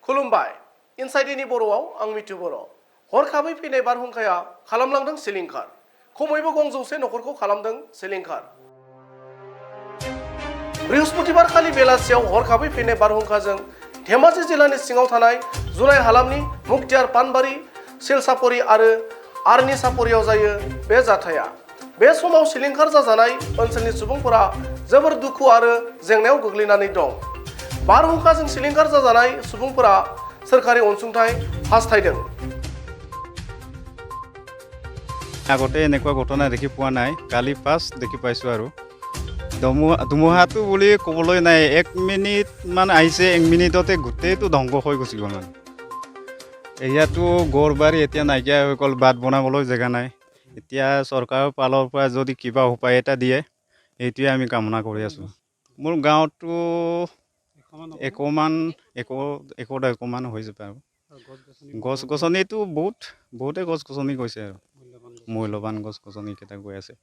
खुलुमबाय इनसाइडनि बर'आव आं मिथु बर' हरखाबै फैनाय बारहुंखाया खालामलांदों सिलिंखार खमैबो गंजौसे नखरखौ खालामदों सिलिंखार बृहस्पतिबार खालि बेलासियाव हरखाबै फैनाय बारहुंखाजों धेमाजि जिल्लानि सिङाव थानाय जुनाय हालामनि मुक्तियार पानबारि सिलसापरि आरो आरनि सापरियाव जायो बे जाथाया बे समाव सिलिंखार जाजानाय ओनसोलनि सुबुंफोरा जोबोर दुखु आरो जेंनायाव गोग्लैनानै दं बारहुंखाजों सिलिंखार जाजानाय सुबुंफोरा सोरखारि अनसुंथाइ हास्थायदों আগতে এনেকুৱা ঘটনা দেখি পোৱা নাই কালি ফাৰ্ষ্ট দেখি পাইছোঁ আৰু ধুমুহাটো বুলি ক'বলৈ নাই 1 মিনিট মান আহিছে 1 মিনিটতে গোটেইটো ধ্বংস হৈ গুচি গ'ল মানে এৰিয়াটো গড়বাৰী এতিয়া নাইকিয়া হৈ গ'ল বাট বনাবলৈ জেগা নাই এতিয়া চৰকাৰৰ ফালৰ পৰা যদি কিবা উপায় এটা দিয়ে এইটোৱে আমি কামনা কৰি আছোঁ মোৰ গাঁৱতো একমান হৈ যাব আৰু গছ গছনিটো বহুতে গছ গছনি গৈছে আৰু মূল্যৱান গছ গছনি কেইটা গৈ আছে